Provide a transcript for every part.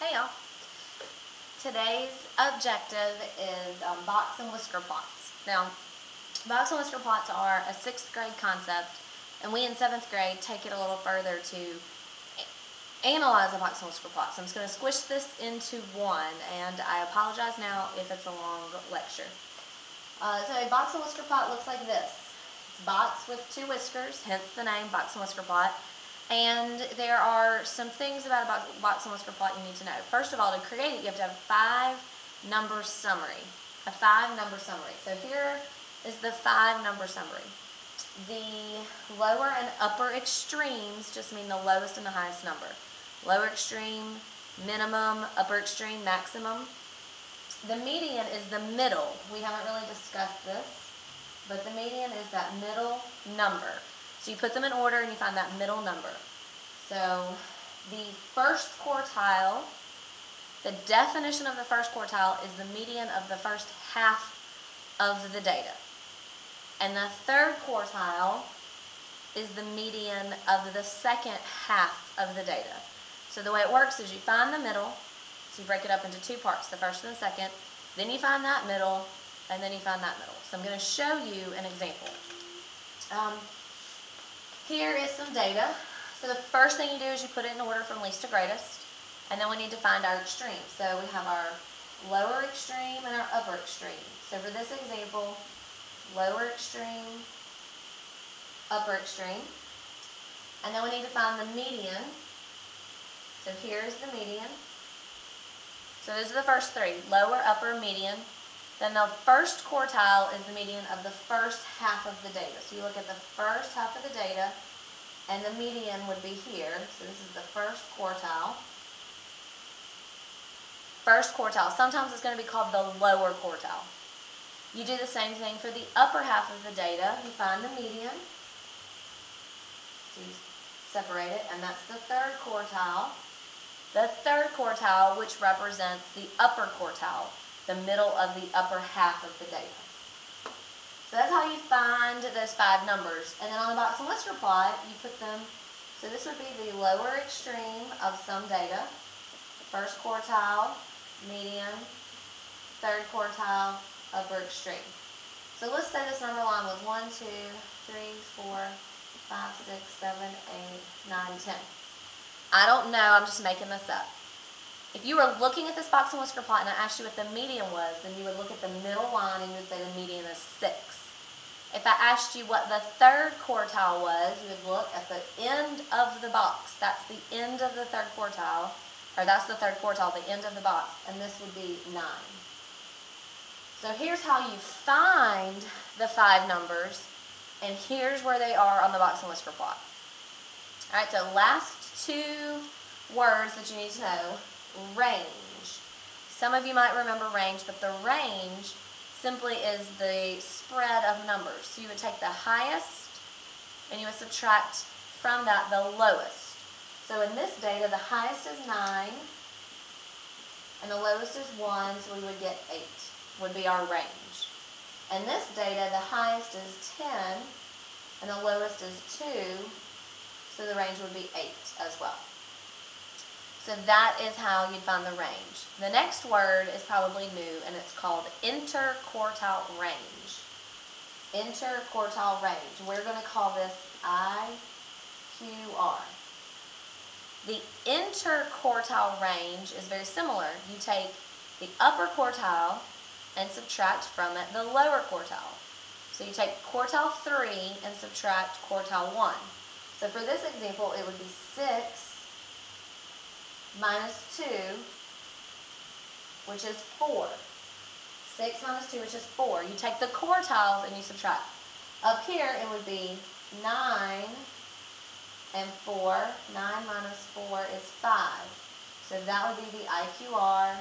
Hey y'all. Today's objective is box and whisker plots. Now, box and whisker plots are a 6th grade concept, and we in 7th grade take it a little further to analyze a box and whisker plot. So I'm just going to squish this into one, and I apologize now if it's a long lecture. So a box and whisker plot looks like this. It's a box with 2 whiskers, hence the name box and whisker plot. And there are some things about a box and whisker plot you need to know. First of all, to create it, you have to have a 5-number summary. A 5-number summary. So here is the 5-number summary. The lower and upper extremes just mean the lowest and the highest number. Lower extreme, minimum, upper extreme, maximum. The median is the middle. We haven't really discussed this, but the median is that middle number. So you put them in order and you find that middle number. So the first quartile, the definition of the first quartile is the median of the first half of the data. And the third quartile is the median of the second half of the data. So the way it works is you find the middle, so you break it up into 2 parts, the first and the second, then you find that middle, and then you find that middle. So I'm going to show you an example. Here is some data. So the first thing you do is you put it in order from least to greatest, and then we need to find our extremes. So we have our lower extreme and our upper extreme. So for this example, lower extreme, upper extreme, and then we need to find the median. So here's the median. So those are the first 3, lower, upper, median. Then the first quartile is the median of the first half of the data. So you look at the first half of the data, and the median would be here. So this is the first quartile. First quartile. Sometimes it's going to be called the lower quartile. You do the same thing for the upper half of the data. You find the median. So you separate it, and that's the third quartile. The third quartile, which represents the upper quartile, the middle of the upper half of the data. So that's how you find those 5 numbers. And then on the box and whisker plot, you put them, so this would be the lower extreme of some data, first quartile, median, third quartile, upper extreme. So let's say this number line was 1, 2, 3, 4, 5, 6, 7, 8, 9, 10. I don't know, I'm just making this up. If you were looking at this box and whisker plot and I asked you what the median was, then you would look at the middle line and you would say the median is 6. If I asked you what the third quartile was, you would look at the end of the box. That's the end of the third quartile, or that's the third quartile, the end of the box, and this would be 9. So here's how you find the 5 numbers, and here's where they are on the box and whisker plot. Alright, so last 2 words that you need to know. Range. Some of you might remember range, but the range simply is the spread of numbers. So you would take the highest and you would subtract from that the lowest. So in this data, the highest is 9 and the lowest is 1, so we would get 8, would be our range. In this data, the highest is 10 and the lowest is 2, so the range would be 8 as well. So that is how you'd find the range. The next word is probably new, and it's called interquartile range. Interquartile range. We're going to call this IQR. The interquartile range is very similar. You take the upper quartile and subtract from it the lower quartile. So you take quartile 3 and subtract quartile 1. So for this example, it would be 6 minus 2, which is 4. 6 minus 2, which is 4. You take the quartiles and you subtract. Up here, it would be 9 and 4. 9 minus 4 is 5. So that would be the IQR,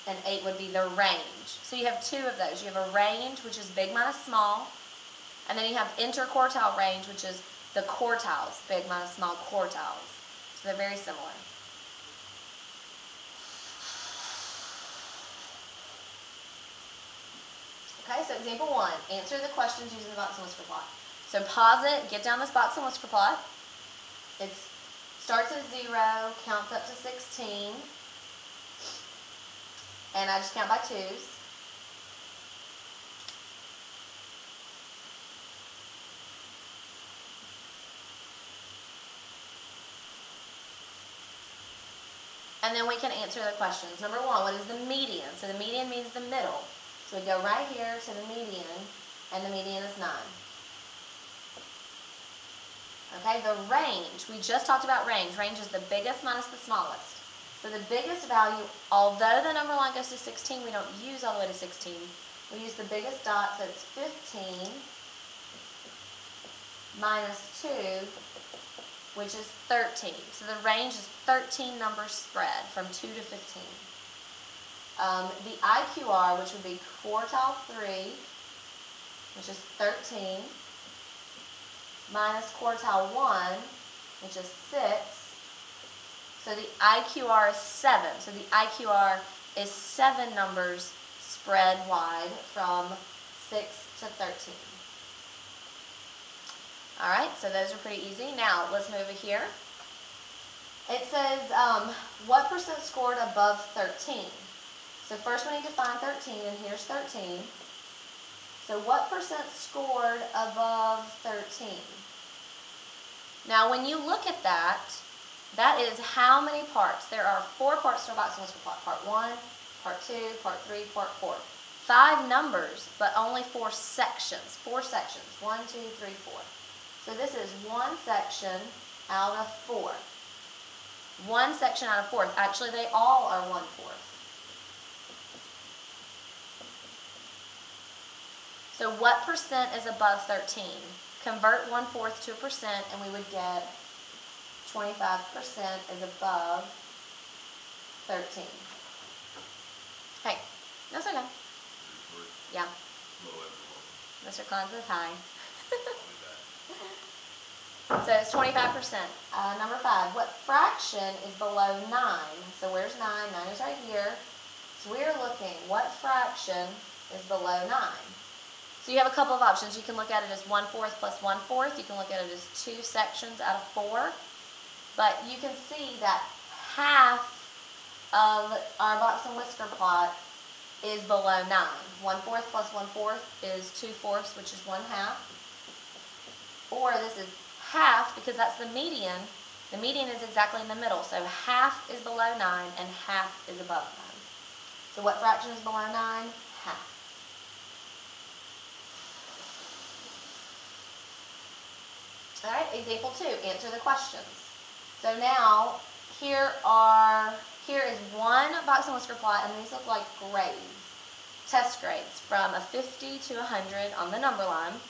and 8 would be the range. So you have 2 of those. You have a range, which is big minus small, and then you have interquartile range, which is the quartiles, big minus small quartiles. So they're very similar. Okay, so example 1, answer the questions using the box and whisker plot. So pause it, get down this box and whisker plot. It's Starts at 0, counts up to 16, and I just count by 2s. And then we can answer the questions. Number 1, what is the median? So the median means the middle. So we go right here to the median, and the median is 9. Okay, the range, we just talked about range. Range is the biggest minus the smallest. So the biggest value, although the number line goes to 16, we don't use all the way to 16. We use the biggest dot, so it's 15 minus 2, which is 13. So the range is 13 numbers spread from 2 to 15. The IQR, which would be quartile 3, which is 13, minus quartile 1, which is 6. So the IQR is 7. So the IQR is 7 numbers spread wide from 6 to 13. All right, so those are pretty easy. Now, let's move over here. It says, what percent scored above 13? So first we need to find 13, and here's 13. So what percent scored above 13? Now, when you look at that, that is how many parts? There are 4 parts to a box and whisker plot. Part 1, part 2, part 3, part 4. 5 numbers, but only 4 sections. 4 sections. 1, 2, 3, 4. So this is 1 section out of 4. 1 section out of 4. Actually, they all are 1/4. So what percent is above 13? Convert 1/4 to a percent, and we would get 25% is above 13. Hey, that's okay. Yeah. Mr. Klein says hi. So it's 25%. Number 5, what fraction is below 9? So where's 9? 9 is right here. So we're looking, what fraction is below 9? So you have a couple of options. You can look at it as 1/4 plus 1/4. You can look at it as 2 sections out of 4. But you can see that half of our box and whisker plot is below 9. 1/4 plus 1/4 is 2/4, which is 1/2. Or this is half, because that's the median. The median is exactly in the middle. So half is below 9 and half is above 9. So what fraction is below 9? Half. All right, example 2, answer the questions. So now, here is 1 box and whisker plot, and these look like grades, test grades, from a 50 to 100 on the number line.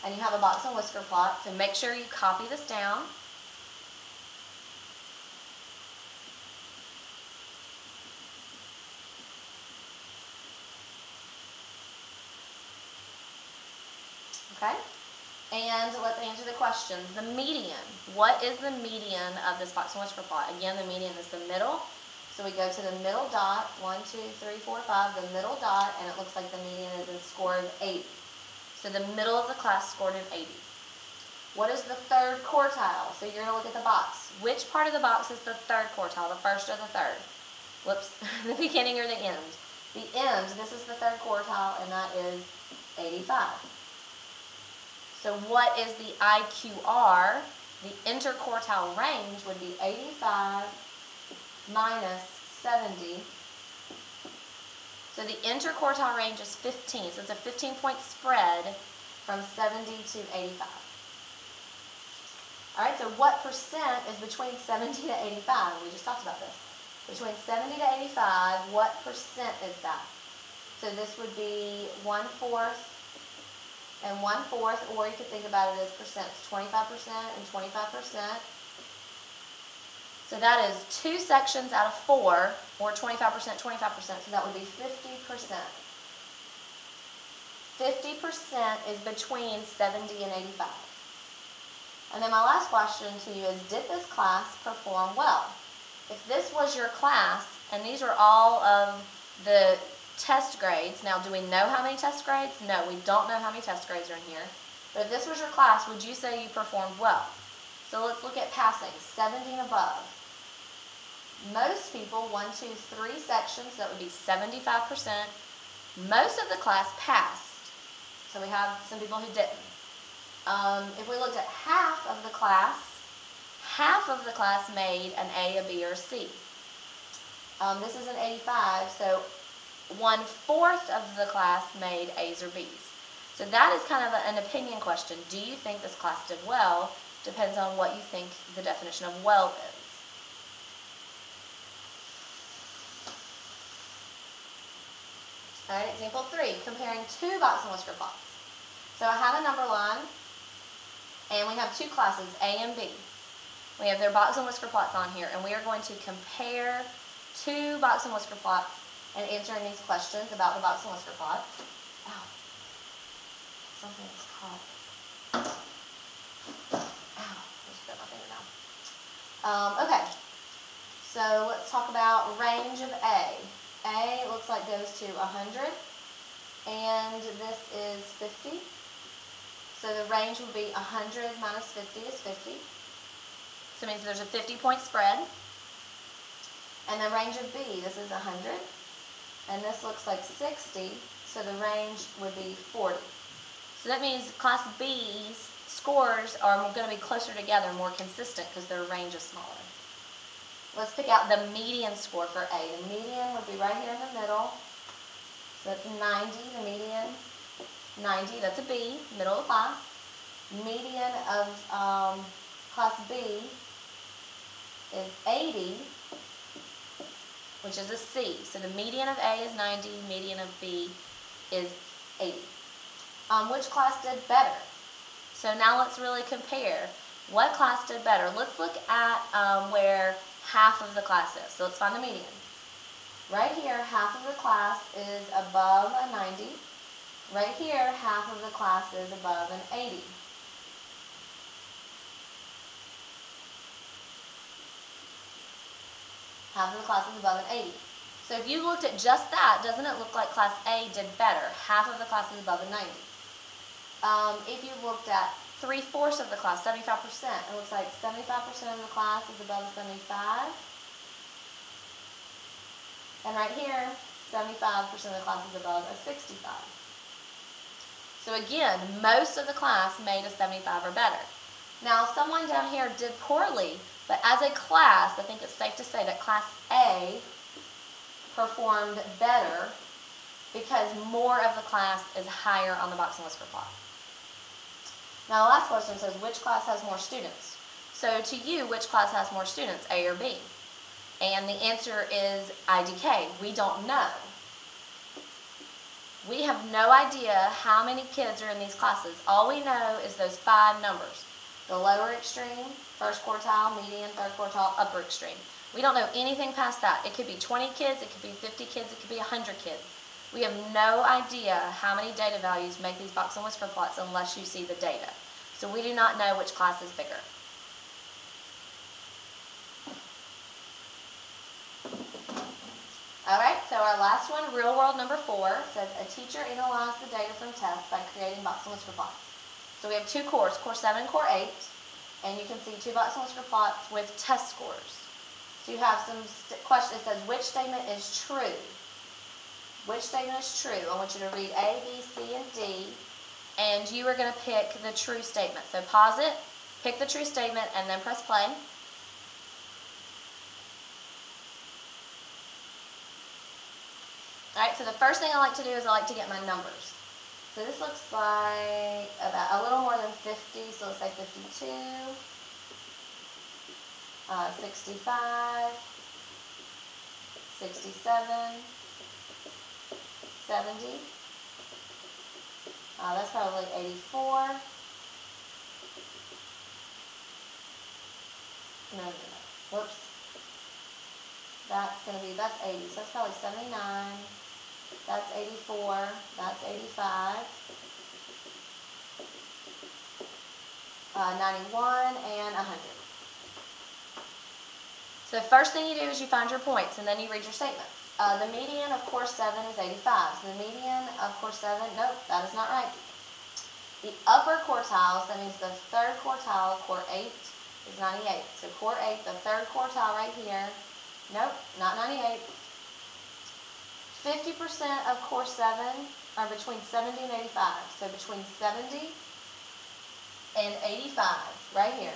And you have a box and whisker plot, so make sure you copy this down. Okay? And let's answer the questions. The median. What is the median of this box and whisker plot? Again, the median is the middle. So we go to the middle dot, 1, 2, 3, 4, 5, the middle dot, and it looks like the median is in score of 80. So the middle of the class scored an 80. What is the third quartile? So you're going to look at the box. Which part of the box is the third quartile, the first or the third? Whoops, the beginning or the end? The end, this is the third quartile, and that is 85. So what is the IQR? The interquartile range would be 85 minus 70. So the interquartile range is 15. So it's a 15-point spread from 70 to 85. All right, so what percent is between 70 to 85? We just talked about this. Between 70 to 85, what percent is that? So this would be 1/4 and 1/4, or you could think about it as percents, 25% and 25%. So that is 2 sections out of 4, or 25%, 25%, so that would be 50%. 50% is between 70 and 85. And then my last question to you is, did this class perform well? If this was your class, and these are all of the test grades, now do we know how many test grades? No, we don't know how many test grades are in here. But if this was your class, would you say you performed well? So let's look at passing, 70 and above. Most people, 1, 2, 3 sections, that would be 75%. Most of the class passed. So we have some people who didn't. If we looked at half of the class made an A, a B, or a C. This is an 85, so 1/4 of the class made A's or B's. So that is kind of an opinion question. Do you think this class did well? Depends on what you think the definition of well is. All right, example 3, comparing two box and whisker plots. So I have a number line, and we have two classes, A and B. We have their box and whisker plots on here, and we are going to compare two box and whisker plots and answering these questions about the box and whisker plots. Ow. Something's caught. Ow, I just bit my finger now. Okay, so let's talk about range of A. A looks like goes to 100, and this is 50. So the range would be 100 minus 50 is 50. So it means there's a 50-point spread. And the range of B, this is 100, and this looks like 60, so the range would be 40. So that means Class B's scores are going to be closer together, more consistent, because their range is smaller. Let's pick out the median score for A. The median would be right here in the middle. So that's 90, the median. 90, that's a B, middle of the class. Median of Class B is 80, which is a C. So the median of A is 90, median of B is 80. Which class did better? So now let's really compare. What class did better? Let's look at where half of the class is. So let's find the median. Right here, half of the class is above a 90. Right here, half of the class is above an 80. Half of the class is above an 80. So if you looked at just that, doesn't it look like Class A did better? Half of the class is above a 90. If you looked at 3/4 of the class, 75%, it looks like 75% of the class is above a 75. And right here, 75% of the class is above a 65. So again, most of the class made a 75 or better. Now, someone down here did poorly, but as a class, I think it's safe to say that Class A performed better because more of the class is higher on the box and whisker plot. Now, the last question says, which class has more students? So to you, which class has more students, A or B? And the answer is IDK. We don't know. We have no idea how many kids are in these classes. All we know is those 5 numbers. The lower extreme, first quartile, median, third quartile, upper extreme. We don't know anything past that. It could be 20 kids, it could be 50 kids, it could be 100 kids. We have no idea how many data values make these box and whisker plots unless you see the data. So we do not know which class is bigger. Alright, so our last one, real world number 4, says a teacher analyzed the data from tests by creating box and whisker plots. So we have 2 cores, core 7 and core 8, and you can see 2 box and whisker plots with test scores. So you have some questions. It says, which statement is true? Which statement is true? I want you to read A, B, C, and D, and you are going to pick the true statement. So pause it, pick the true statement, and then press play. Alright, so the first thing I like to do is I like to get my numbers. So this looks like about a little more than 50, so let's say 52, 65, 67, 70, that's probably 84, no, whoops, that's 80, so that's probably 79, that's 84, that's 85, 91, and 100. So the first thing you do is you find your points, and then you read your statements. The median of course 7 is 85. So the median of course 7, nope, that is not right. The upper quartiles, that means the third quartile of core 8, is 98. So core 8, the third quartile right here. Nope, not 98. 50% of core 7 are between 70 and 85. So between 70 and 85, right here.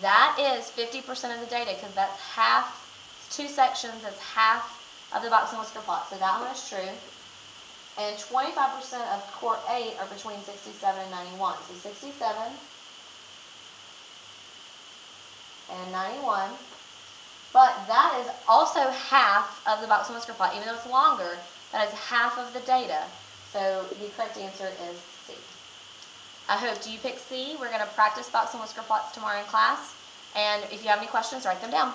That is 50% of the data because that's half, it's 2 sections, that's half of the box and whisker plot. So that one is true. And 25% of core 8 are between 67 and 91. So 67 and 91. But that is also half of the box and whisker plot. Even though it's longer, that is half of the data. So the correct answer is C. I hope you pick C. We're going to practice box and whisker plots tomorrow in class. And if you have any questions, write them down.